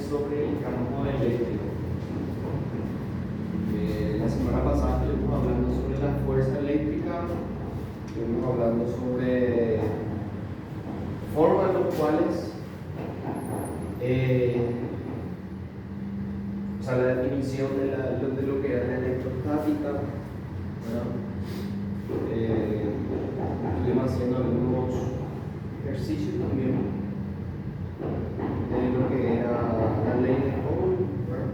sobre el campo eléctrico. La semana pasada estuvimos hablando sobre la fuerza eléctrica, estuvimos hablando sobre formas en las cuales, o sea, la definición de lo que era la electrostática, ¿verdad? Estuvimos haciendo algunos ejercicios también de lo que era la ley de Ohm, ¿verdad?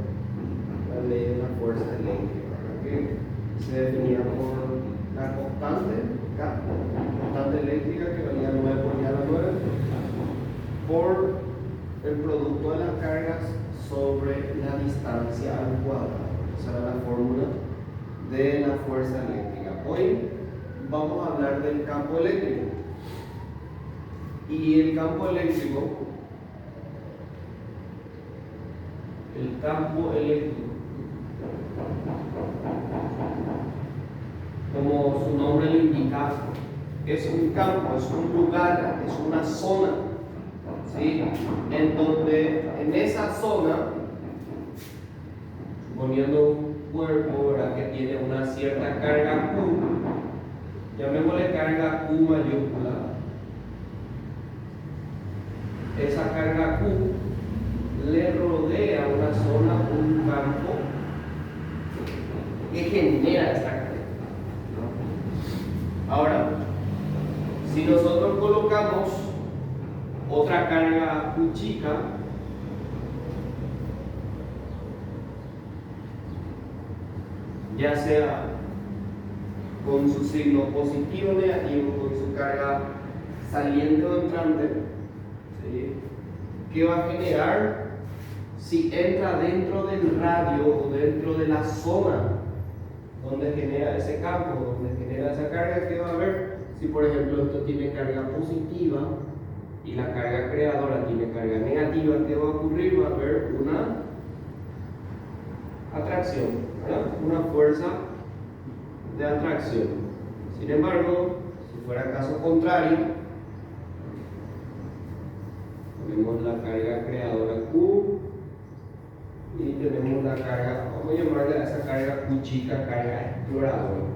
La ley de la fuerza eléctrica, ¿verdad? Que se definía por la constante K, constante eléctrica que valía 9 por llave 9, por el producto de las cargas sobre la distancia al cuadrado. Esa era la fórmula de la fuerza eléctrica. Hoy vamos a hablar del campo eléctrico. Y el campo eléctrico, como su nombre lo indica, es un campo, es un lugar, es una zona, ¿sí? En donde en esa zona, suponiendo un cuerpo, ¿verdad?, que tiene una cierta carga Q, llamémosle carga Q mayúscula. Esa carga Q le rodea una zona, un campo que genera esa carga, ¿no? Ahora, si nosotros colocamos otra carga Q chica, ya sea con su signo positivo o negativo, con su carga saliente o entrante, ¿sí?, ¿qué va a generar? Si entra dentro del radio o dentro de la zona donde genera ese campo, donde genera esa carga, ¿qué va a haber? Si por ejemplo esto tiene carga positiva y la carga creadora tiene carga negativa, ¿qué va a ocurrir? Va a haber una atracción, ¿verdad? Una fuerza de atracción. Sin embargo, si fuera caso contrario, tenemos la carga creadora Q y tenemos la carga, vamos a llamarle a esa carga Q chica, carga exploradora.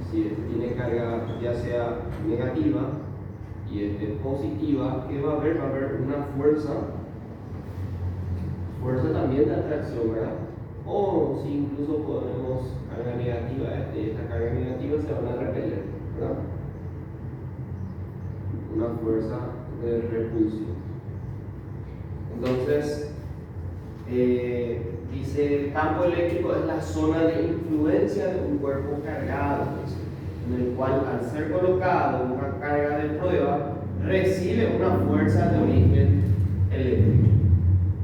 Si este tiene carga ya sea negativa y este positiva, ¿qué va a haber? Va a haber una fuerza también de atracción, ¿verdad? O si incluso ponemos carga negativa, esta carga negativa se van a repeler, ¿verdad? Una fuerza de repulsión. Entonces, dice, el campo eléctrico es la zona de influencia de un cuerpo cargado, en el cual al ser colocado una carga de prueba, recibe una fuerza de origen eléctrico.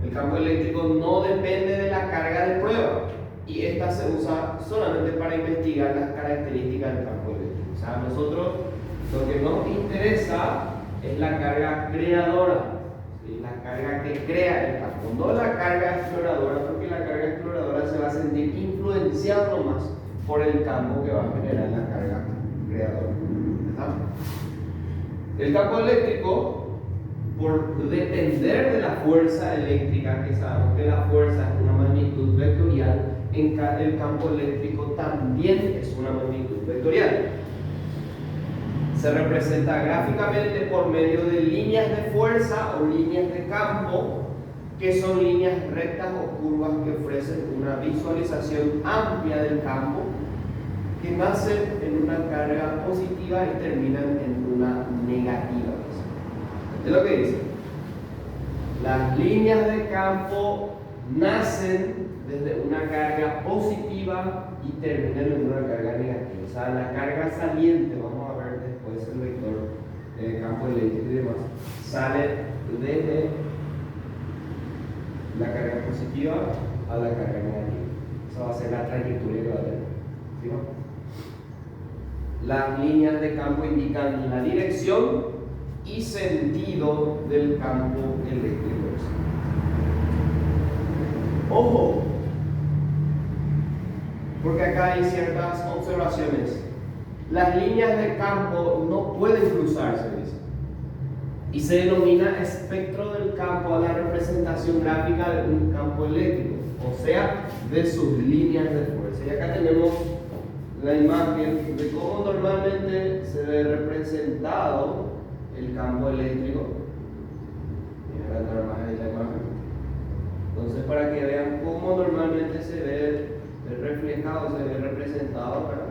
El campo eléctrico no depende de la carga de prueba y esta se usa solamente para investigar las características del campo eléctrico. O sea, a nosotros lo que nos interesa es la carga creadora, ¿sí?, la carga que crea el campo, no la carga exploradora, porque la carga exploradora se va a sentir influenciada más por el campo que va a generar la carga creadora, ¿verdad? El campo eléctrico, por depender de la fuerza eléctrica, que sabemos que la fuerza es una magnitud vectorial, el campo eléctrico también es una magnitud vectorial. Se representa gráficamente por medio de líneas de fuerza o líneas de campo, que son líneas rectas o curvas que ofrecen una visualización amplia del campo, que nacen en una carga positiva y terminan en una negativa. Es lo que dice. Las líneas de campo nacen desde una carga positiva y terminan en una carga negativa. O sea, la carga saliente, vamos a ver después el vector de campo eléctrico y demás, sale desde la carga positiva a la carga negativa. Esa va a ser la trayectoria que va a tener, ¿sí? Las líneas de campo indican la dirección y sentido del campo eléctrico. Ojo, porque acá hay ciertas observaciones. Las líneas de campo no pueden cruzarse, dice. y se denomina espectro del campo a la representación gráfica de un campo eléctrico, o sea, de sus líneas de fuerza. Y acá tenemos la imagen de cómo normalmente se ve representado el campo eléctrico. Voy a agrandar más ahí la imagen. Entonces, para que vean cómo normalmente se ve reflejado, se ve representado,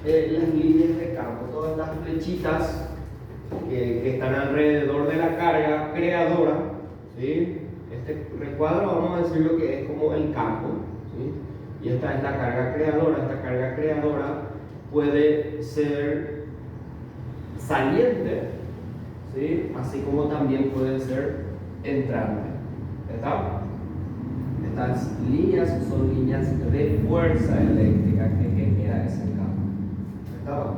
las líneas de campo, todas las flechitas que están alrededor de la carga creadora, ¿sí? Este recuadro vamos a decir lo que es como el campo, ¿sí? Y esta es la carga creadora. Esta carga creadora puede ser saliente, ¿sí? Así como también puede ser entrante. ¿Está? Estas líneas son líneas de fuerza eléctrica que genera ese campo. ¿Está?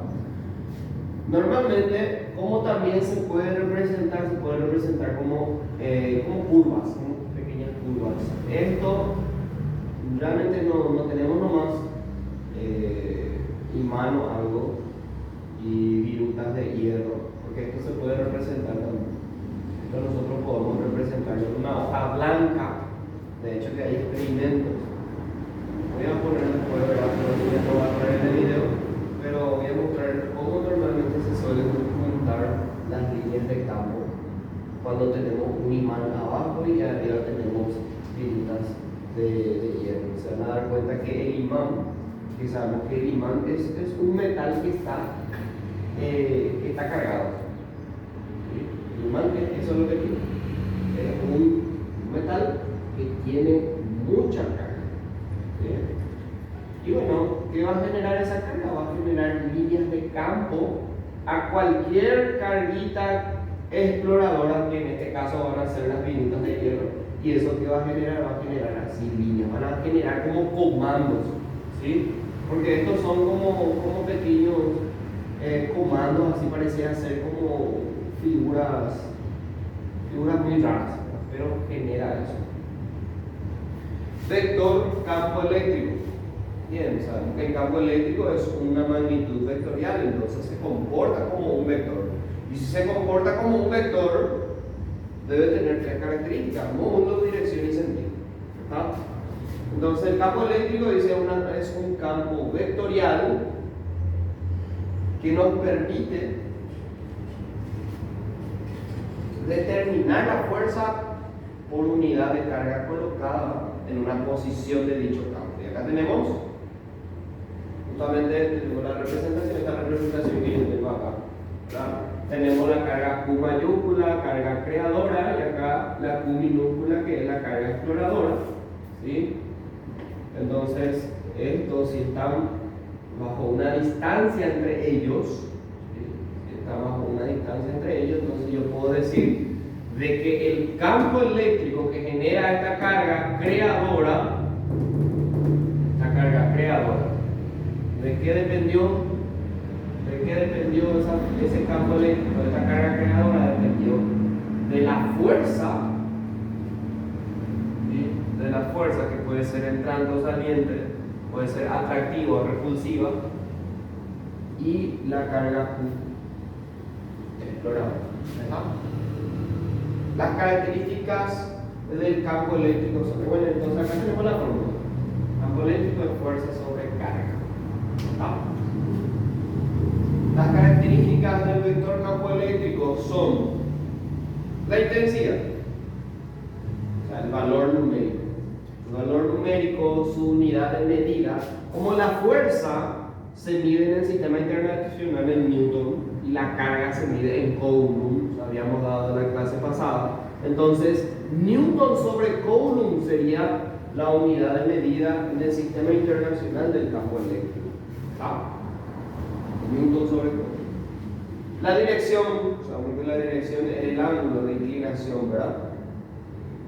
Normalmente, como también se puede representar como curvas, como pequeñas curvas. Esto realmente no tenemos nomás imán o algo y virutas de hierro, porque esto se puede representar también. Esto nosotros podemos representarlo en una hoja blanca. De hecho, que hay experimentos. Voy a poner después, ¿verdad? No voy a poner en el video, pero voy a mostrar cómo normalmente se suelen juntar las líneas de campo cuando tenemos un imán abajo y arriba tenemos virutas de hierro. Se van a dar cuenta que el imán, que sabemos que el imán es un metal que está cargado. El imán, eso es lo que tiene. Es un metal que tiene mucha carga. ¿Sí? Y bueno, ¿qué va a generar esa carga? Va a generar líneas de campo a cualquier carguita exploradora, que en este caso van a ser las virutas de hierro. Y eso que va a generar así líneas, van a generar como comandos, ¿sí? Porque estos son como pequeños comandos, así parecían ser como figuras muy raras, pero genera eso. Vector campo eléctrico. Bien, sabemos que el campo eléctrico es una magnitud vectorial, entonces se comporta como un vector. Y si se comporta como un vector, debe tener tres características: módulo, dirección y sentido. ¿Está? Entonces el campo eléctrico dice es un campo vectorial que nos permite determinar la fuerza por unidad de carga colocada en una posición de dicho campo. Y acá tenemos justamente la representación, esta representación que yo tengo acá, ¿verdad? Tenemos la carga Q mayúscula, carga creadora, y acá la Q minúscula, que es la carga exploradora, ¿sí? Entonces, estos, si están bajo una distancia entre ellos, ¿sí? Si están bajo una distancia entre ellos, entonces yo puedo decir de que el campo eléctrico que genera esta carga creadora, ¿de qué dependió? Ese campo eléctrico, esta carga creadora dependió de la fuerza, ¿sí? De la fuerza que puede ser entrante o saliente, puede ser atractiva o repulsiva, y la carga exploradora. Las características del campo eléctrico son, bueno, entonces acá tenemos la fórmula. Campo eléctrico es fuerza sobre carga. Las características del vector campo eléctrico son la intensidad, o sea, el valor numérico. El valor numérico, su unidad de medida, como la fuerza se mide en el sistema internacional en Newton y la carga se mide en Coulomb, lo habíamos dado en la clase pasada. Entonces, Newton sobre Coulomb sería la unidad de medida en el sistema internacional del campo eléctrico. Newton sobre Coulomb. La dirección, sabemos que la dirección es el ángulo de inclinación, ¿verdad?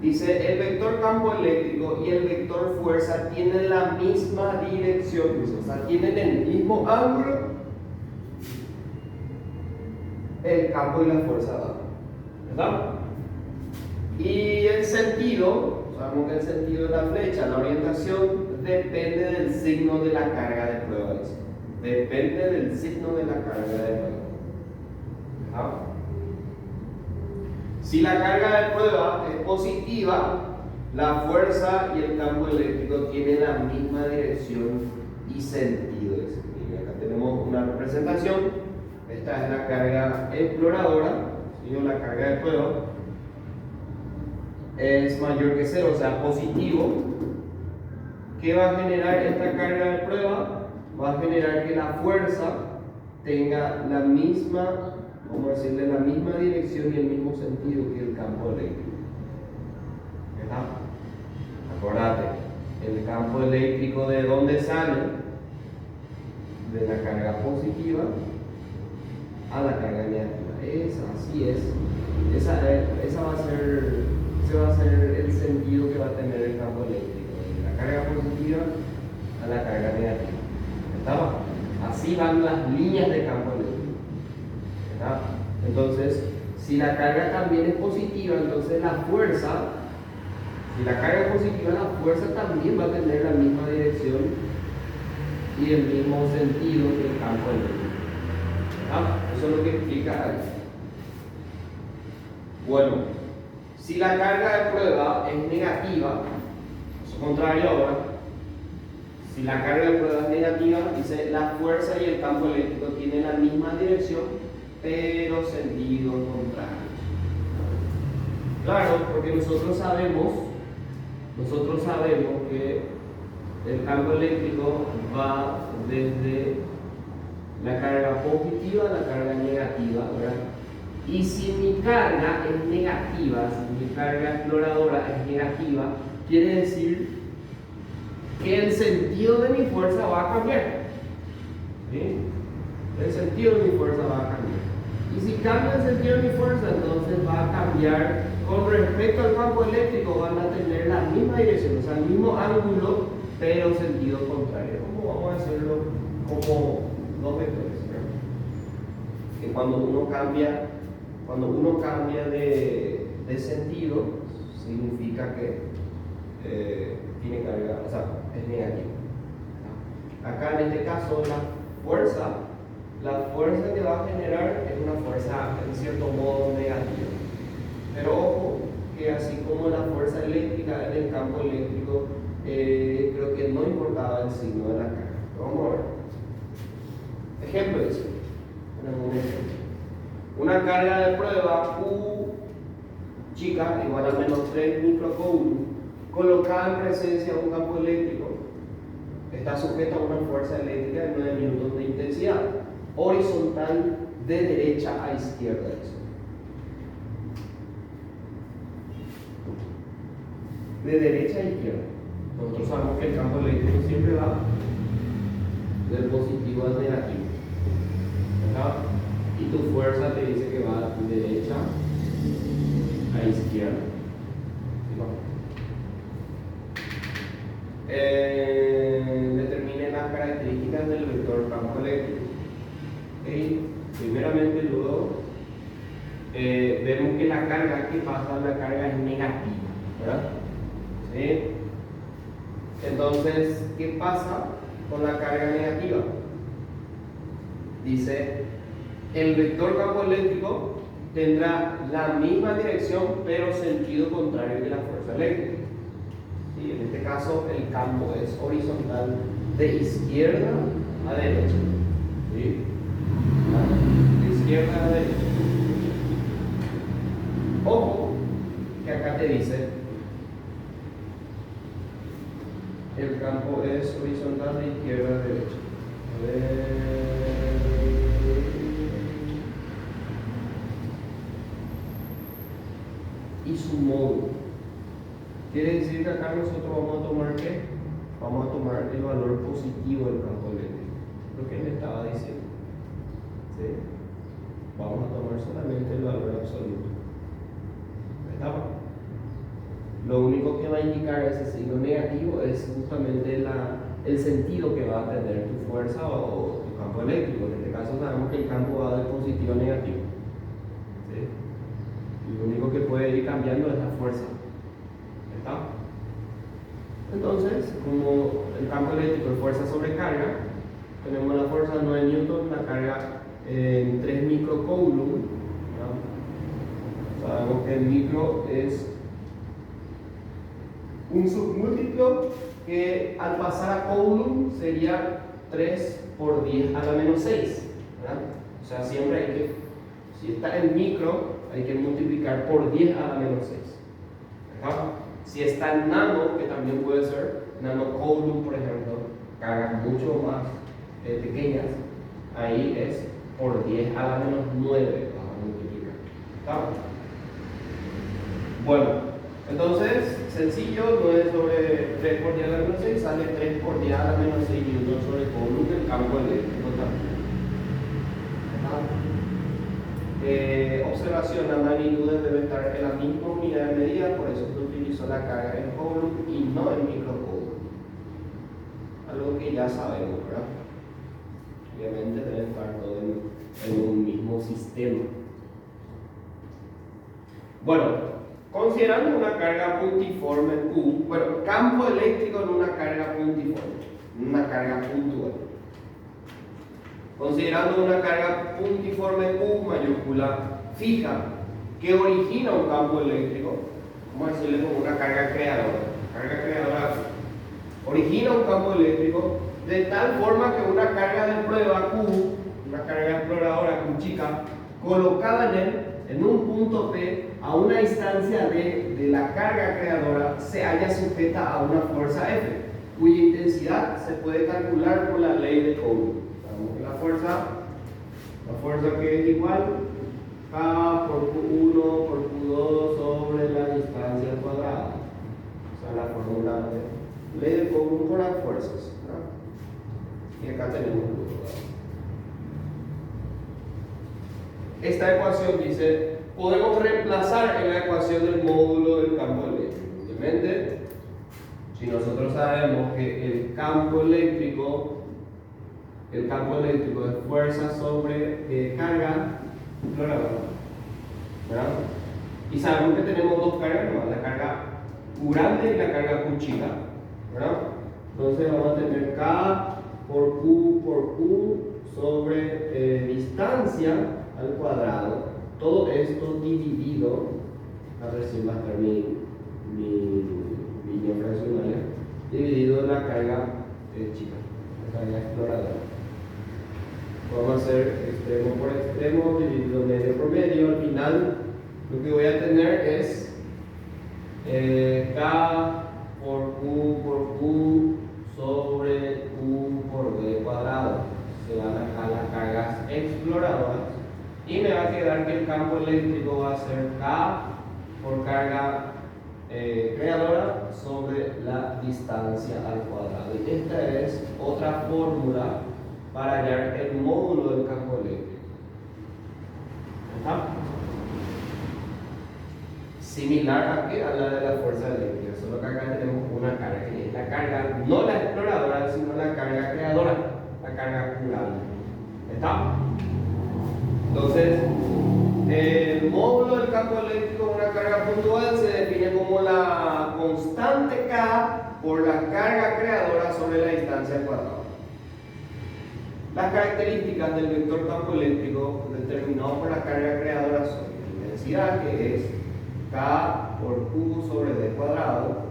Dice, el vector campo eléctrico y el vector fuerza tienen la misma dirección, o sea, tienen el mismo ángulo, el campo y la fuerza dada, ¿verdad? Y el sentido, sabemos que el sentido de la flecha, la orientación, depende del signo de la carga de prueba. Depende del signo de la carga de prueba. Si la carga de prueba es positiva, la fuerza y el campo eléctrico tienen la misma dirección y sentido. Y acá tenemos una representación. Esta es la carga exploradora, ¿sí? O la carga de prueba. Es mayor que cero, o sea, positivo. ¿Qué va a generar esta carga de prueba? Va a generar que la fuerza tenga la misma, vamos a decirle, la misma dirección y el mismo sentido que el campo eléctrico. ¿Verdad? Acordate, el campo eléctrico, ¿de dónde sale? De la carga positiva a la carga negativa. Así es. Ese va a ser el sentido que va a tener el campo eléctrico, de la carga positiva a la carga negativa. ¿Está? Así van las líneas de campo eléctrico. ¿Está? Entonces, si la carga también es positiva, entonces la fuerza, si la carga es positiva, la fuerza también va a tener la misma dirección y el mismo sentido que el campo eléctrico. Eso es lo que explica ahí. Bueno, si la carga de prueba es negativa, es contrario ahora. Si la carga de prueba es negativa, dice la fuerza y el campo eléctrico tienen la misma dirección, pero sentido contrario. Claro, porque nosotros sabemos que el campo eléctrico va desde la carga positiva a la carga negativa, ¿verdad? Y si mi carga es negativa, si mi carga exploradora es negativa, quiere decir que el sentido de mi fuerza va a cambiar. ¿Sí? El sentido de mi fuerza va a cambiar. Y si cambia el sentido de mi fuerza, entonces va a cambiar con respecto al campo eléctrico, van a tener la misma dirección, o sea, el mismo ángulo, pero sentido contrario. ¿Cómo vamos a hacerlo? Como dos vectores, ¿verdad? Que cuando uno cambia de sentido, significa que tiene carga, o sea, es negativo. Acá en este caso la fuerza que va a generar es una fuerza en cierto modo negativa. Pero ojo, que así como la fuerza eléctrica en el campo eléctrico, creo que no importaba el signo de la carga. Vamos a ver. Ejemplo dice, una carga de prueba U chica igual a menos 3 microcoulomb colocada en presencia de un campo eléctrico está sujeta a una fuerza eléctrica de 9 newtons de intensidad horizontal de derecha a izquierda. De derecha a izquierda. Nosotros sabemos que el campo eléctrico siempre va del positivo al negativo, ¿verdad? Y tu fuerza te dice que va de derecha a izquierda. Determine las características del vector campo eléctrico. Primeramente, luego vemos que la carga que pasa, la carga es negativa, ¿verdad? ¿Sí? Entonces, ¿qué pasa con la carga negativa? Dice, el vector campo eléctrico tendrá la misma dirección, pero sentido contrario que la fuerza eléctrica. ¿Sí? En este caso, el campo es horizontal de izquierda a derecha. ¿Sí? De izquierda a derecha. Ojo, que acá te dice, el campo es horizontal de izquierda a derecha. Y su modo. Quiere decir que acá nosotros vamos a tomar ¿qué? Vamos a tomar el valor positivo del campo eléctrico. Lo que me estaba diciendo. ¿Sí? Vamos a tomar solamente el valor absoluto. ¿Está? Lo único que va a indicar ese signo negativo es justamente el sentido que va a tener tu fuerza o tu campo eléctrico. En este caso sabemos que el campo va de positivo a negativo. ¿Sí? Y lo único que puede ir cambiando es la fuerza. ¿Está? Entonces, como el campo eléctrico es fuerza sobre carga, tenemos la fuerza 9 newtons, la carga en 3 microcoulomb, Sabemos que el micro es un submúltiplo que al pasar a Coulomb sería 3 por 10 a la menos 6, ¿verdad? O sea, siempre hay que, si está en micro, hay que multiplicar por 10 a la menos 6, ¿verdad? Si está en nano, que también puede ser nano Coulomb, por ejemplo, cargas mucho más pequeñas, ahí es por 10 a la menos 9 vas a multiplicar, ¿está? Bueno, entonces, sencillo, 9 sobre 3 por 10 a la menos 6 sale 3 por 10 a la menos 6 newton sobre Coulomb del campo eléctrico también. Observación, las magnitudes deben estar en la misma unidad de medida, por eso se utilizó la carga en Coulomb y no en microcoulomb. Algo que ya sabemos, ¿verdad? Obviamente deben estar todos en un mismo sistema. Bueno, considerando una carga puntiforme Q, bueno, campo eléctrico en una carga puntiforme, una carga puntual. Considerando una carga puntiforme Q mayúscula fija que origina un campo eléctrico, vamos a decirle como una carga creadora. Carga creadora origina un campo eléctrico de tal forma que una carga de prueba Q, una carga exploradora Q chica, colocada en él, en un punto P, a una distancia de la carga creadora, se halla sujeta a una fuerza F, cuya intensidad se puede calcular por la ley de Coulomb. Sabemos que la fuerza que es igual K por Q1 por Q2 sobre la distancia al cuadrado. O sea, la fórmula de ley de Coulomb por las fuerzas, ¿no? Y acá tenemos el cuadrado. Esta ecuación dice, podemos reemplazar en la ecuación del módulo del campo eléctrico. Obviamente, si nosotros sabemos que el campo eléctrico es fuerza sobre carga exploradora, ¿verdad? Y sabemos que tenemos dos cargas, ¿no? La carga Q grande y la carga Q chica, ¿verdad? Entonces vamos a tener K por Q sobre distancia al cuadrado, todo esto dividido, a ver si va a estar mi línea fraccionaria, dividido en la carga chica, la carga exploradora. Vamos a hacer extremo por extremo, dividido medio por medio. Al final, lo que voy a tener es K por Q sobre Q por V cuadrado. Se van a dejar las cargas exploradoras. Y me va a quedar que el campo eléctrico va a ser K por carga creadora sobre la distancia al cuadrado. Y esta es otra fórmula para hallar el módulo del campo eléctrico. ¿Está? Similar a la de la fuerza eléctrica, solo que acá tenemos una carga, que es la carga, no la exploradora, sino la carga creadora, la carga curable. ¿Está? Entonces, el módulo del campo eléctrico, una carga puntual, se define como la constante K por la carga creadora sobre la distancia al cuadrado. Las características del vector campo eléctrico determinado por la carga creadora son la intensidad, que es K por Q sobre D cuadrado,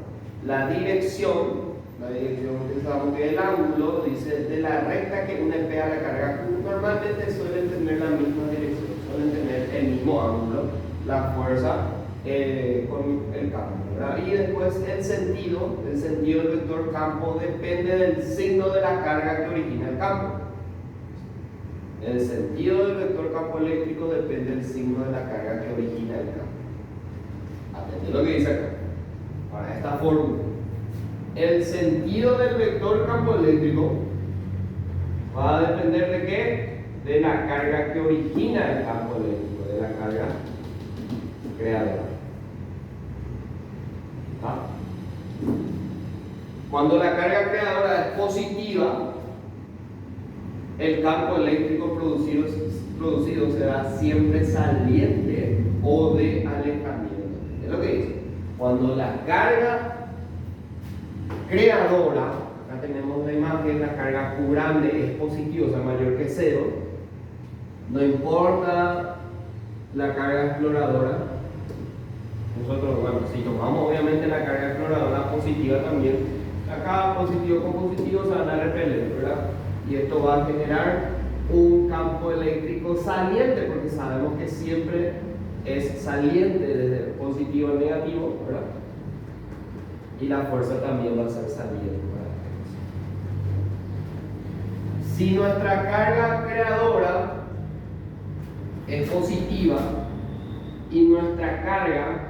la dirección que sabemos que el ángulo, dice, de la recta que une P a la carga Q, normalmente suelen tener la misma dirección, suelen tener el mismo ángulo, la fuerza con el campo, ¿verdad? Y después el sentido del vector campo depende del signo de la carga que origina el campo. El sentido del vector campo eléctrico depende del signo de la carga que origina el campo. Atente lo que dice acá, para esta fórmula. El sentido del vector campo eléctrico va a depender de qué? De la carga que origina el campo eléctrico, de la carga creadora. ¿Ah? Cuando la carga creadora es positiva, el campo eléctrico producido será siempre saliente o de alejamiento. Es lo que dice. Cuando la carga creadora, acá tenemos la imagen, la carga Q grande es positiva, o sea mayor que 0, no importa la carga exploradora, nosotros, bueno, si tomamos obviamente la carga exploradora positiva también, acá positivo con positivo se van a repeler, ¿verdad? Y esto va a generar un campo eléctrico saliente, porque sabemos que siempre es saliente desde positivo a negativo, ¿verdad? Y la fuerza también va a ser saliente, ¿verdad? Si nuestra carga creadora es positiva y nuestra carga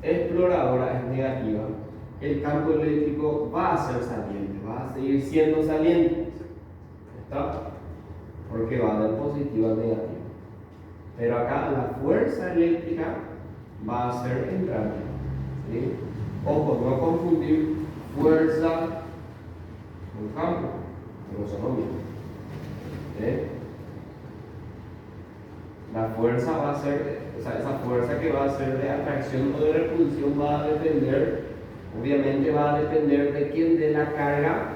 exploradora es negativa, el campo eléctrico va a ser saliente, va a seguir siendo saliente, ¿está? Porque va del positivo al negativo. Pero acá la fuerza eléctrica va a ser entrante, ¿sí? Ojo, no confundir fuerza con campo, que no son lo mismo, ¿sí? La fuerza va a ser, o sea, esa fuerza que va a ser de atracción o de repulsión va a depender, obviamente va a depender de quién, de la carga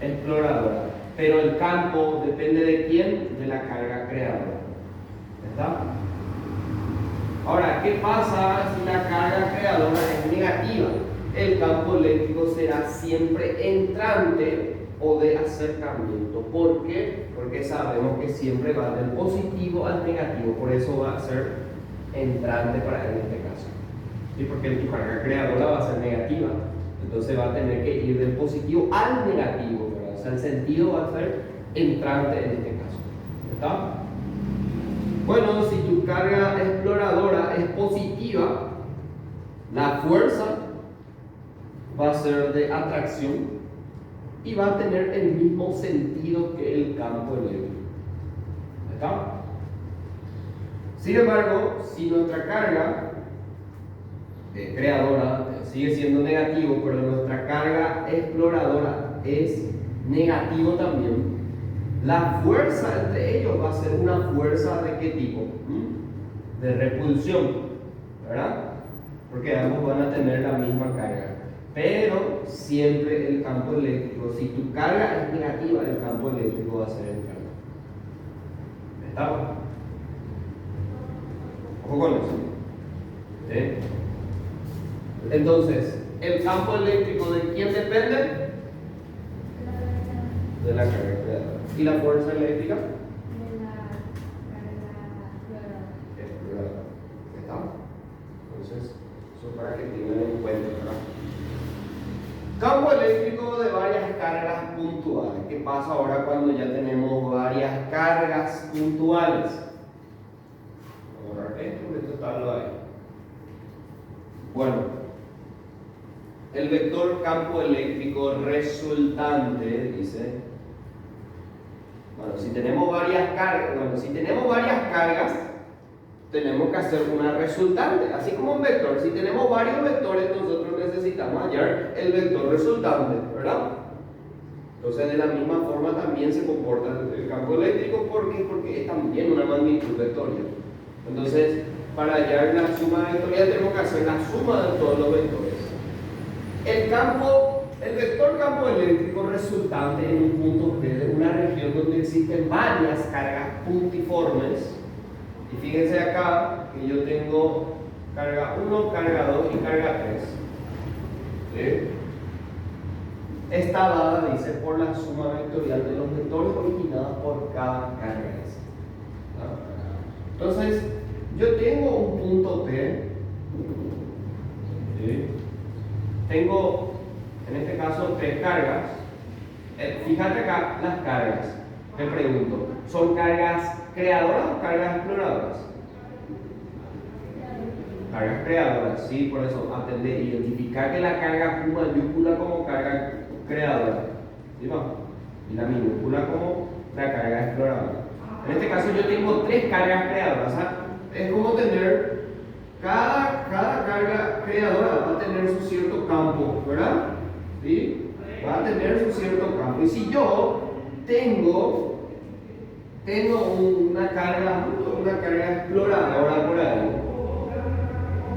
exploradora. Pero el campo depende de quién, de la carga creadora. ¿Está? Ahora, ¿qué pasa si la carga creadora es negativa? El campo eléctrico será siempre entrante o de acercamiento. ¿Por qué? Porque sabemos que siempre va del positivo al negativo, por eso va a ser entrante para en este caso. ¿Sí? Porque tu carga creadora va a ser negativa, entonces va a tener que ir del positivo al negativo, ¿verdad? O sea, el sentido va a ser entrante en este caso. ¿Está? Bueno, si tu carga exploradora es positiva, la fuerza va a ser de atracción y va a tener el mismo sentido que el campo eléctrico. ¿Está? Sin embargo, si nuestra carga creadora sigue siendo negativo, pero nuestra carga exploradora es negativo también, la fuerza entre ellos va a ser una fuerza de qué tipo? De repulsión, ¿verdad? Porque ambos van a tener la misma carga. Pero siempre el campo eléctrico, si tu carga es negativa, el campo eléctrico va a ser entrante. ¿Estamos? Ojo con eso. ¿Sí? Entonces, ¿el campo eléctrico de quién depende? De la carga creadora. ¿Y la fuerza eléctrica? De la carga Exploradora. ¿Estamos? Entonces, eso para que tengan en cuenta, ¿verdad? Campo eléctrico de varias cargas puntuales. ¿Qué pasa ahora cuando ya tenemos varias cargas puntuales? Vamos a borrar esto, porque esto está lo ahí. Bueno, el vector campo eléctrico resultante dice, bueno, si tenemos varias cargas, tenemos que hacer una resultante, así como un vector. Si tenemos varios vectores, nosotros necesitamos hallar el vector resultante, ¿verdad? Entonces, de la misma forma también se comporta el campo eléctrico. ¿Por qué? Porque es también una magnitud vectorial. Entonces, para hallar la suma vectorial tenemos que hacer la suma de todos los vectores. El vector campo eléctrico resultante en un punto P de una región donde existen varias cargas puntiformes. Y fíjense acá que yo tengo carga 1, carga 2 y carga 3. ¿Sí? Está dada, dice, por la suma vectorial de los vectores originados por cada carga. ¿No? Entonces, yo tengo un punto P. ¿Sí? Tengo, en este caso, 3 cargas. Fíjate acá las cargas. Me pregunto, ¿son cargas creadoras o cargas exploradoras? Cargas creadoras, sí, por eso atender, identificar que la carga Q mayúscula como carga creadora, ¿sí va? Y la minúscula como la carga exploradora. En este caso yo tengo 3 cargas creadoras, o sea, es como tener cada carga creadora va a tener su cierto campo, ¿verdad? ¿Sí? Va a tener su cierto campo. Y si yo tengo una carga exploradora por ahí,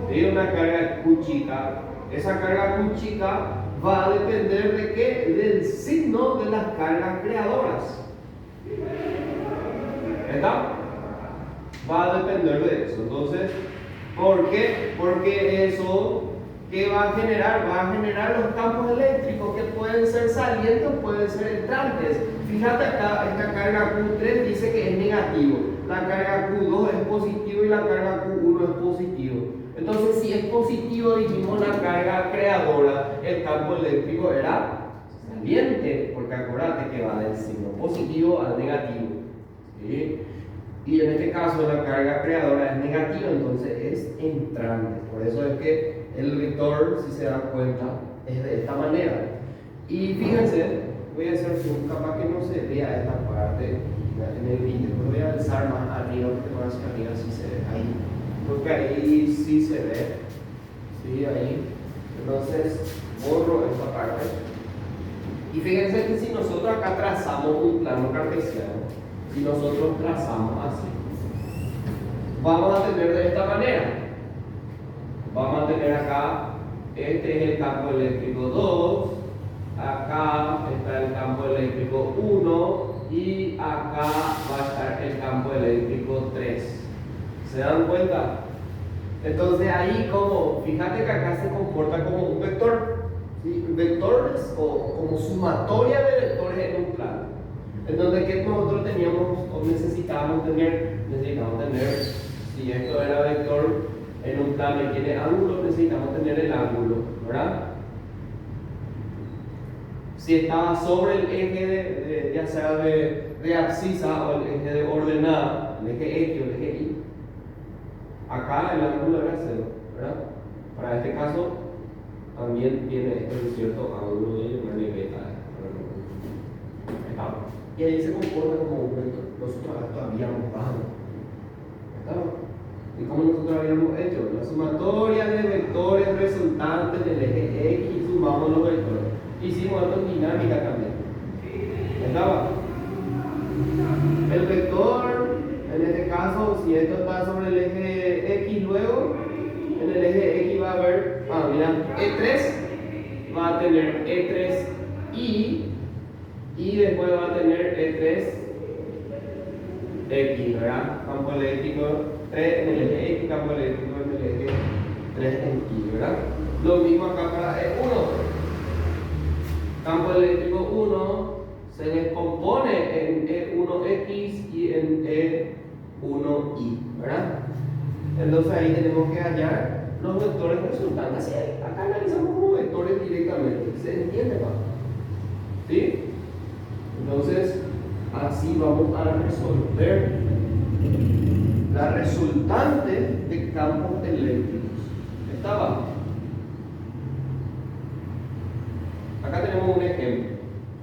¿sí? Una carga Q chica, esa carga Q chica va a depender de qué? Del signo de las cargas creadoras. ¿Está? Va a depender de eso. Entonces, ¿Por qué? Porque eso, ¿qué va a generar? Va a generar los campos eléctricos que pueden ser salientes o pueden ser entrantes. Fíjate acá, esta carga Q3 dice que es negativo, la carga Q2 es positivo y la carga Q1 es positivo. Entonces, si es positivo, dijimos la carga creadora, el campo eléctrico era saliente, porque acuérdate que va del signo positivo al negativo. ¿Sí? Y en este caso la carga creadora es negativa, entonces es entrante. Por eso es que el vector, si se dan cuenta, es de esta manera. Y fíjense, voy a hacer zoom, capaz que no se vea esta parte en el vídeo, pero voy a alzar más arriba, porque más hacia arriba sí se ve ahí. Porque ahí sí se ve. Sí, ahí. Entonces, borro esta parte. Y fíjense que si nosotros acá trazamos un plano cartesiano, si nosotros trazamos así, vamos a tener de esta manera. Vamos a tener acá, este es el campo eléctrico 2, acá está el campo eléctrico 1 y acá va a estar el campo eléctrico 3. ¿Se dan cuenta? Entonces ahí como, fíjate que acá se comporta como un vector, ¿sí? Vectores o como sumatoria de vectores en un plano. Entonces, ¿qué nosotros teníamos o necesitábamos tener? Necesitamos tener, si esto era vector en un plano y tiene ángulo, necesitamos tener el ángulo, ¿verdad? Si estaba sobre el eje ya sea de abscisa o el eje de ordenada, el eje X o el eje Y, acá el ángulo era 0, ¿verdad? Para este caso, también tiene este cierto ángulo de llamarle beta. Y ahí se comporta como un vector. Nosotros esto habíamos bajado. ¿Y cómo nosotros habíamos hecho? La sumatoria de vectores resultantes del eje X y sumamos los vectores. Hicimos esto en dinámica también. ¿Estaba? El vector, en este caso, si esto está sobre el eje X luego, en el eje X va a haber, mira, E3 va a tener E3Y y después va a tener E3X, ¿verdad? Campo eléctrico 3 en el eje X, campo eléctrico en el eje 3 en Y, ¿verdad? Lo mismo acá para E1. Campo eléctrico 1 se descompone en E1X y en E1Y, ¿verdad? Entonces ahí tenemos que hallar los vectores resultantes. Así, acá analizamos como vectores directamente. ¿Se entiende, pa? ¿Sí? Entonces, así vamos a resolver la resultante de campos eléctricos. ¿Estaba? Acá tenemos un ejemplo.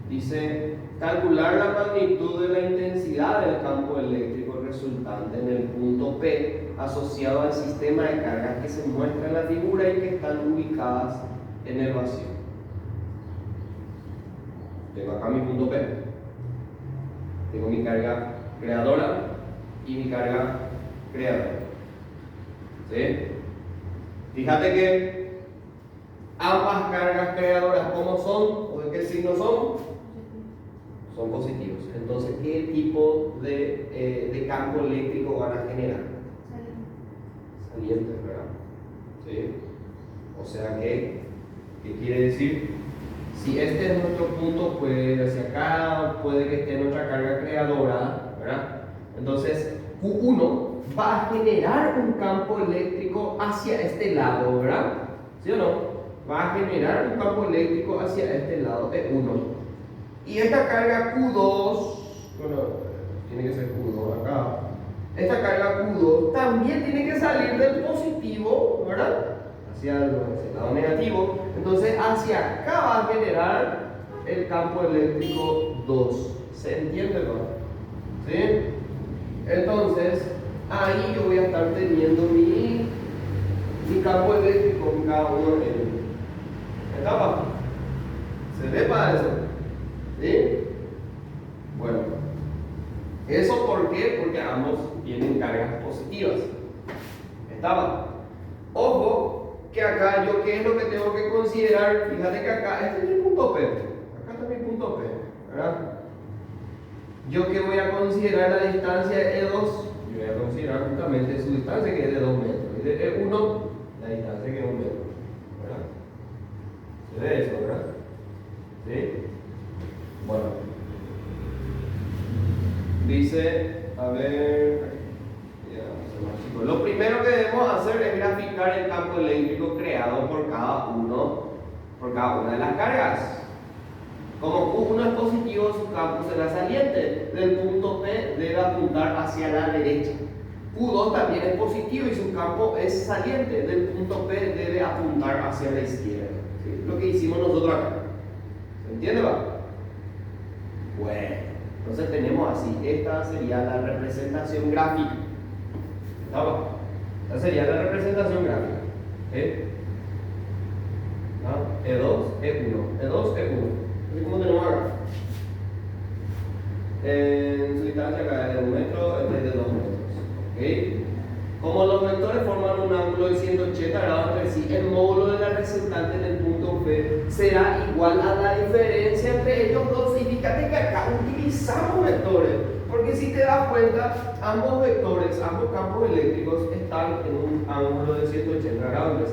Dice, calcular la magnitud de la intensidad del campo eléctrico resultante en el punto P asociado al sistema de cargas que se muestra en la figura y que están ubicadas en el vacío. Tengo acá mi punto P. Tengo mi carga creadora y mi carga creadora. ¿Sí? Fíjate que ambas cargas creadoras, ¿cómo son? ¿O de qué signo son? Son positivos. Entonces, ¿qué tipo de campo eléctrico van a generar? Salientes, ¿verdad? ¿Sí? O sea que, ¿qué quiere decir? Si este es nuestro punto, pues hacia acá puede que esté nuestra carga creadora, ¿verdad? Entonces, Q1 va a generar un campo eléctrico hacia este lado, ¿verdad? ¿Sí o no? Va a generar un campo eléctrico hacia este lado, E1. Y esta carga Q2, bueno, tiene que ser Q2 acá. Esta carga Q2 también tiene que salir del positivo, ¿verdad? Hacia el lado negativo. Entonces, hacia acá va a generar el campo eléctrico 2. ¿Se entiende, no? ¿Sí? Entonces, ahí yo voy a estar teniendo mi campo eléctrico en cada uno de ellos. ¿Está? ¿Se ve para eso? ¿Sí? Bueno, ¿eso por qué? Porque ambos tienen cargas positivas. ¿Estaba? Ojo, que acá yo, ¿qué es lo que tengo que considerar? Fíjate que acá, este es mi punto P. Acá está mi punto P, ¿verdad? Yo que voy a considerar la distancia de E2, yo voy a considerar justamente su distancia, que es de 2 metros. Y de E1, la distancia que es 1 metro. ¿Verdad? Se ve eso, ¿verdad? ¿Sí? Bueno. Dice, a ver. Lo primero que debemos hacer es graficar el campo eléctrico creado por cada una de las cargas. Como Q1 es positivo, su campo será saliente. Del punto P debe apuntar hacia la derecha. Q2 también es positivo y su campo es saliente. Del punto P debe apuntar hacia la izquierda. ¿Sí? Lo que hicimos nosotros acá. ¿Se entiende, va? Bueno, entonces tenemos así. Esta sería la representación gráfica. Esta sería la representación gráfica. E2, E1. E2, E1. Así como tenemos acá. En su distancia acá es de 1 metro, este es de 2 metros. ¿Okay? Como los vectores forman un ángulo de 180 grados entre sí, el módulo de la resultante en el punto P será igual a la diferencia entre ellos dos. Significa que acá utilizamos vectores. Porque si te das cuenta, ambos vectores, ambos campos eléctricos están en un ángulo de 180 grados.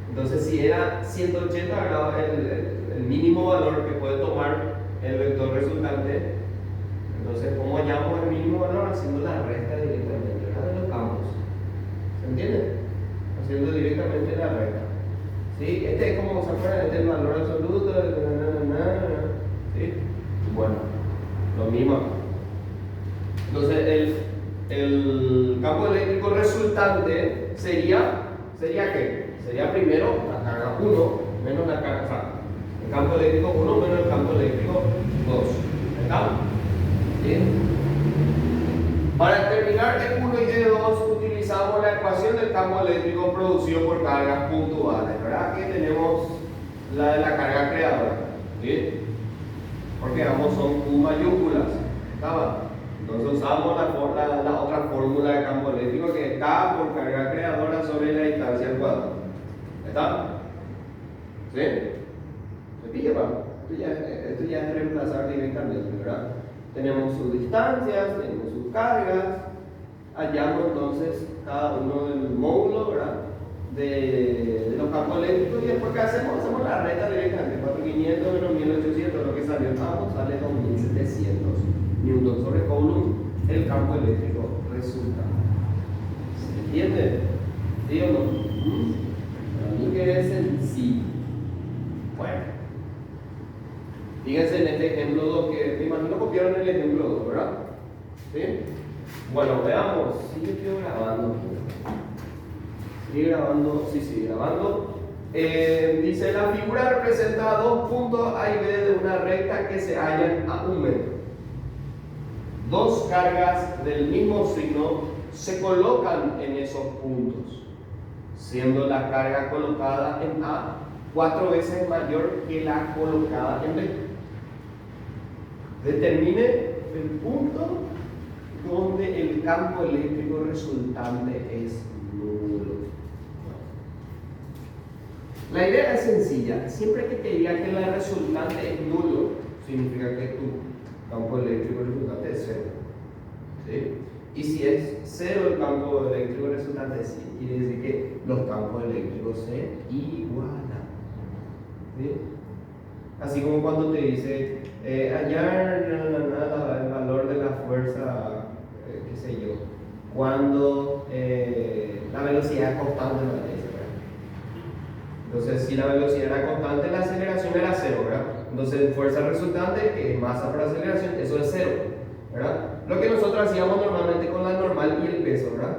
Entonces, si era 180 grados el mínimo valor que puede tomar el vector resultante, entonces, ¿cómo hallamos el mínimo valor? Haciendo la resta directamente, ¿verdad? De los campos. ¿Se entiende? Haciendo directamente la resta. ¿Sí? Este es como, ¿se acuerdan? Este es el valor absoluto. ¿Sí? Bueno, lo mismo acá. Entonces, el campo eléctrico resultante sería ¿qué? Sería primero la carga 1 menos la carga, o sea, el campo eléctrico 1 menos el campo eléctrico 2. ¿Está? ¿Bien? Para determinar E1 y E2 utilizamos la ecuación del campo eléctrico producido por cargas puntuales, ¿verdad? Aquí tenemos la de la carga creadora, ¿sí? Porque ambos son Q mayúsculas. ¿Estaba? Entonces usamos la otra fórmula de campo eléctrico, que es K por carga creadora sobre la distancia al cuadrado. ¿Está? ¿Sí? ¿Se pilla, pa? Esto ya es reemplazar directamente, ¿verdad? Tenemos sus distancias, tenemos sus cargas. Hallamos entonces cada uno del módulo, ¿verdad? De los campos eléctricos, y después ¿qué hacemos? Hacemos la resta directamente. 4.500 menos 1.800, lo que salió en campo sale 2.700 newton sobre coulomb, el campo eléctrico resulta. ¿Se entiende? ¿Sí o no? Para mí que es sencillo. Bueno, fíjense en este ejemplo 2, que me imagino copiaron el ejemplo 2, ¿verdad? ¿Sí? Bueno, veamos. Sigue grabando. Sigue grabando. Sí, sigue grabando. Dice, la figura representa dos puntos A y B de una recta que se hallan a 1 metro. Dos cargas del mismo signo se colocan en esos puntos, siendo la carga colocada en A 4 veces mayor que la colocada en B. Determine el punto donde el campo eléctrico resultante es nulo. La idea es sencilla. Siempre que te diga que la resultante es nulo, significa que tu campo eléctrico resultante es 0. ¿Sí? Y si es 0 el campo eléctrico resultante, sí, quiere decir que los campos eléctricos se igualan. ¿Sí? Así como cuando te dice hallar el valor de la fuerza, qué sé yo, cuando la velocidad es constante, ¿verdad? Entonces, si la velocidad era constante, la aceleración era 0, ¿verdad? Entonces, fuerza resultante, que es masa por aceleración, eso es 0, ¿verdad? Lo que nosotros hacíamos normalmente con la normal y el peso, ¿verdad?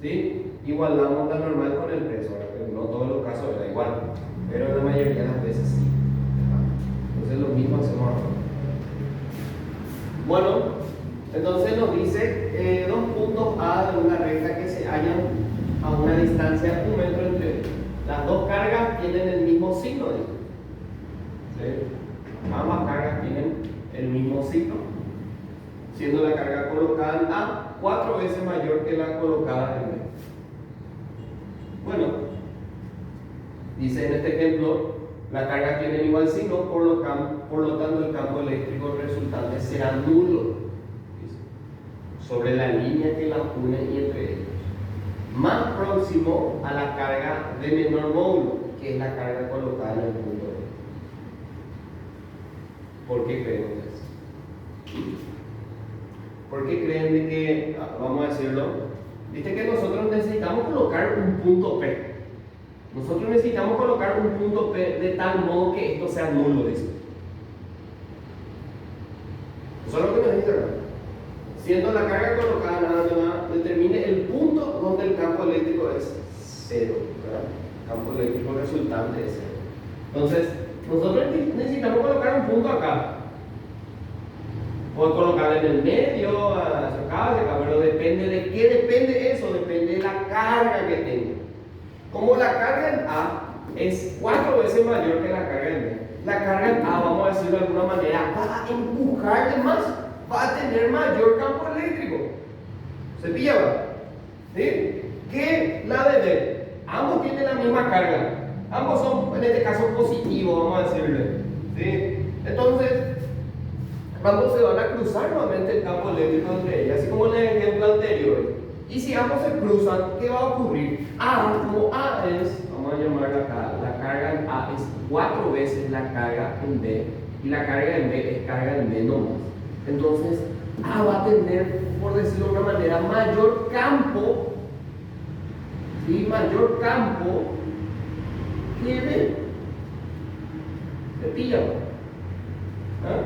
¿Sí? Igualamos la normal con el peso, ¿verdad? Pero no todos los casos era igual, pero en la mayoría de las veces sí, ¿verdad? Entonces, lo mismo hacemos ahora. Bueno, entonces nos dice dos puntos A de una recta que se hallan a una distancia de 1 metro entre ellos. Las dos cargas tienen el mismo signo. ¿Sí? Ambas cargas tienen el mismo signo, siendo la carga colocada en A 4 veces mayor que la colocada en B. Bueno, dice en este ejemplo, las cargas tienen igual signo, por lo tanto el campo eléctrico resultante será nulo. sobre la línea que las une y entre ellos, más próximo a la carga de menor módulo, que es la carga colocada en el punto B. ¿Por qué creen ustedes? ¿Por qué creen de que, vamos a decirlo, viste que nosotros necesitamos colocar un punto P? Nosotros necesitamos colocar un punto P de tal modo que esto sea nulo, dice. Eso es lo que nos dice, ¿verdad? Siendo la carga colocada nada, determine el punto donde el campo eléctrico es cero, ¿verdad? El campo eléctrico resultante es cero. Entonces, nosotros necesitamos colocar un punto acá. Puedo colocarlo en el medio, acá, pero depende de qué depende eso, depende de la carga que tenga. Como la carga en A es 4 veces mayor que la carga en B, la carga en A, vamos a decirlo de alguna manera, va a empujarle más, va a tener mayor campo eléctrico. ¿Se pilla? ¿Sí? Que la de B. Ambos tienen la misma carga. Ambos son, en este caso, positivos, vamos a decirle. ¿Sí? Entonces, ambos se van a cruzar nuevamente el campo eléctrico entre ellas, así como en el ejemplo anterior. Y si ambos se cruzan, ¿qué va a ocurrir? A, como A es, vamos a llamarla acá, la carga en A es 4 veces la carga en B, y la carga en B es carga en B nomás. Entonces, A va a tener, por decirlo de una manera, mayor campo, ¿sí? Mayor campo que B. ¿Se pilla? ¿Ah?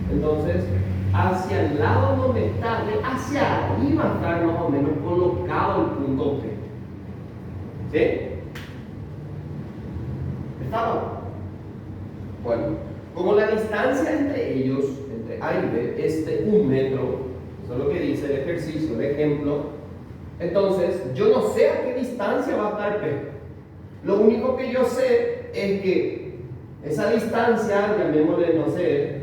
Entonces, hacia el lado donde está B, hacia arriba está más o menos colocado el punto P. ¿Sí? ¿Estaba? Bueno, como la distancia entre ellos, entre A y B, es de 1 metro, eso es lo que dice el ejercicio, el ejemplo, entonces yo no sé a qué distancia va a estar P. Lo único que yo sé es que esa distancia, llamémosle, no sé,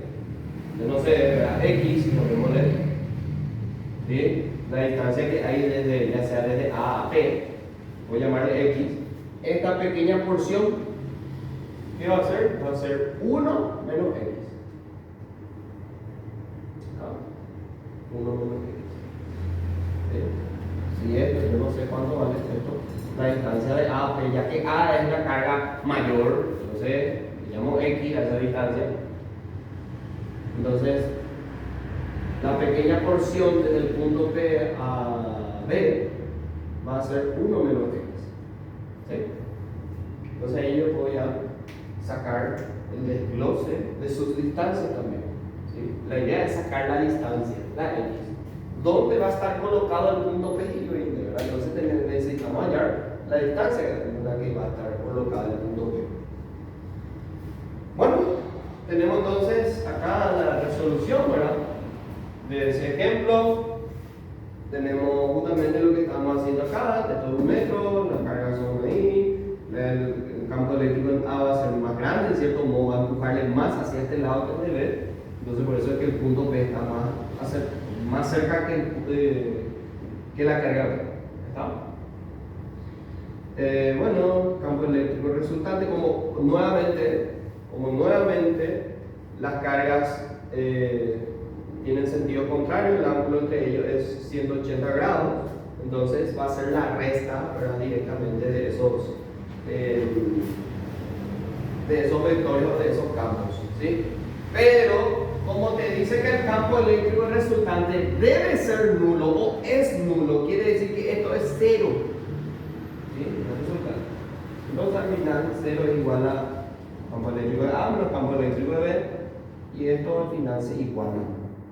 X, llamémosle, ¿sí? La distancia que hay desde, ya sea desde A a P, voy a llamarle X, esta pequeña porción, ¿qué va a ser? Va a ser 1 menos X. 1 menos X. ¿Sí? Si esto, yo no sé cuánto vale esto, la distancia de A a P, ya que A es la carga mayor, entonces le llamo X a esa distancia. Entonces, la pequeña porción desde el punto P a B va a ser 1 menos X. ¿Sí? Entonces ahí yo voy a sacar el desglose de sus distancias también. ¿Sí? La idea es sacar la distancia, la X. ¿Dónde va a estar colocado el punto P y B? Entonces necesitamos hallar la distancia en la que va a estar colocado el punto P. Bueno, tenemos entonces acá la resolución, ¿verdad? De ese ejemplo. Tenemos justamente lo que estamos haciendo acá, de todo 1 metro, las cargas son ahí, el campo eléctrico en A va a ser más grande, en cierto modo va a empujarle más hacia este lado que el de B, entonces por eso es que el punto P está más cerca que la carga B. ¿Está? Bueno, campo eléctrico resultante, como nuevamente las cargas tienen sentido contrario, el ángulo entre ellos es 180 grados, entonces va a ser la resta, ¿verdad? Directamente de esos vectores o de esos campos, ¿sí? Pero como te dice que el campo eléctrico resultante debe ser nulo o es nulo, quiere decir que esto es cero, ¿sí? Entonces al final 0 es igual a campo eléctrico de A menos campo eléctrico de B, y esto al final se iguala.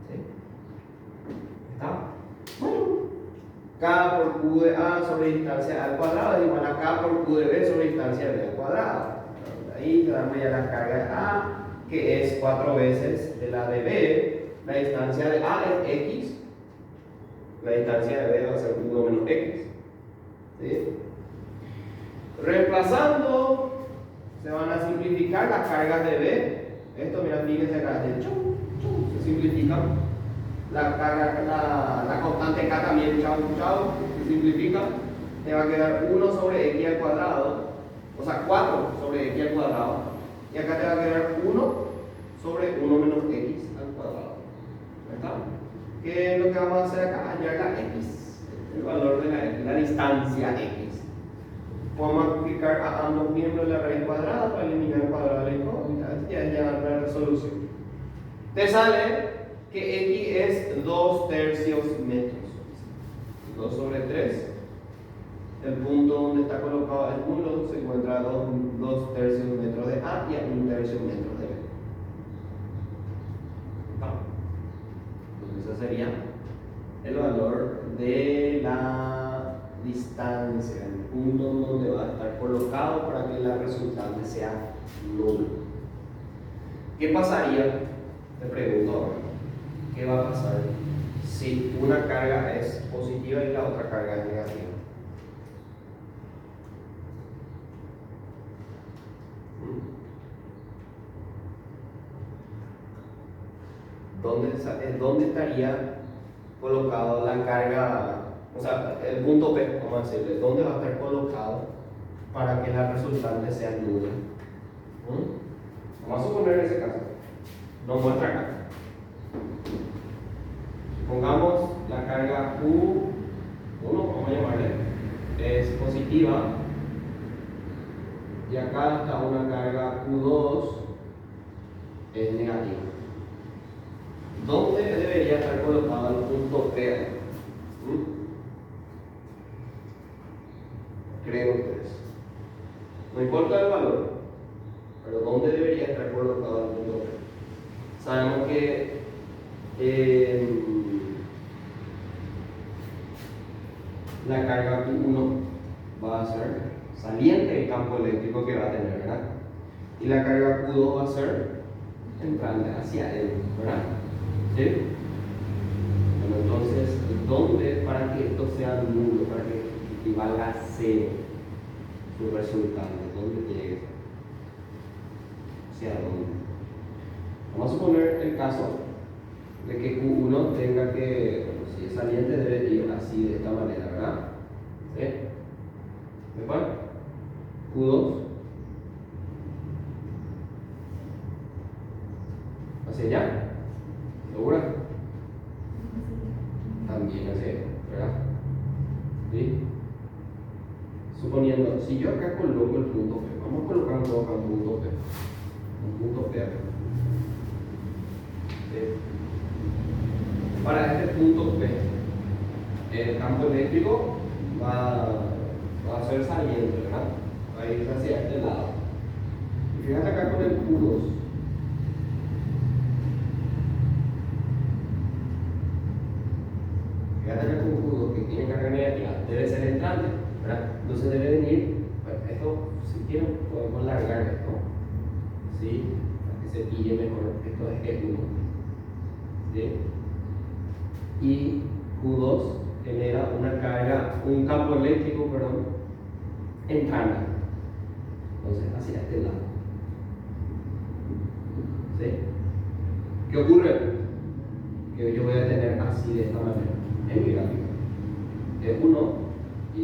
¿Sí? ¿Está? Bueno, K por Q de A sobre distancia A al cuadrado es igual a K por Q de B sobre distancia B al cuadrado. Ahí tenemos ya la carga de A, que es 4 veces de la de B. La distancia de A es X, la distancia de B va a ser 1 menos X. ¿Sí? Reemplazando, se van a simplificar las cargas de B. Esto, mira, fíjense acá, se simplifica. La constante K también, se simplifica. Te va a quedar 1 sobre X al cuadrado, o sea, 4 sobre X al cuadrado. Y acá te va a quedar 1 sobre 1 menos X al cuadrado. ¿Está? ¿qué es lo que vamos a hacer acá? Hallar la x, el valor de la x, la distancia x. Podemos aplicar a ambos miembros la raíz cuadrada para eliminar el cuadrado de la incógnita. Ya es ya la resolución. Te sale que x es 2/3 metros. 2 sobre 3. El punto donde está colocado el nulo se encuentra a 2/3 metros de A y a 1/3 metros de B. Entonces ese sería el valor de la distancia, el punto donde va a estar colocado para que la resultante sea nula. ¿Qué pasaría? Te pregunto ahora, ¿qué va a pasar si una carga es positiva y la otra carga es negativa? ¿Dónde estaría colocado la carga? O sea, el punto P, vamos a decirle, ¿dónde va a estar colocado para que la resultante sea nula? Vamos a suponer ese caso. Nos muestra acá. Supongamos la carga Q1, vamos a llamarle, es positiva. Y acá está una carga Q2, es negativa. ¿Dónde debería estar colocado el punto P? ¿Creen ustedes? No importa el valor, pero ¿dónde debería estar colocado el punto P? Sabemos que la carga Q1 va a ser saliente del campo eléctrico que va a tener, ¿verdad? Y la carga Q2 va a ser entrante hacia él, ¿verdad? ¿Sí? Bueno, entonces, ¿dónde para que esto sea nulo, para que equivalga a 0 su resultante? ¿Dónde tiene que ser? ¿Hacia dónde? Vamos a suponer el caso de que Q1 tenga que, bueno, si es saliente debe ir así, de esta manera, ¿verdad? ¿Sí? Después, Q2 hacia allá. ¿Segura? También hacia allá, ¿verdad? ¿Sí? Suponiendo, si yo acá coloco el punto P, vamos a colocar un nuevo punto P. Un punto P acá. ¿Sí? Para este punto P, el campo eléctrico va a ser saliente, ¿verdad? Va a ir hacia este lado. Y fíjate acá con el Q2. Fíjate acá con Q2 que tiene carga negativa, debe ser entrante, ¿verdad? Entonces debe venir, bueno, esto, si quieren, podemos largar esto, ¿sí? Para que se pille mejor, esto es E1, ¿sí? Y Q2 genera una carga, un campo eléctrico, perdón, entrante. Entonces, hacia este lado. ¿Sí? ¿Qué ocurre? Que yo voy a tener así de esta manera en mi gráfico. E1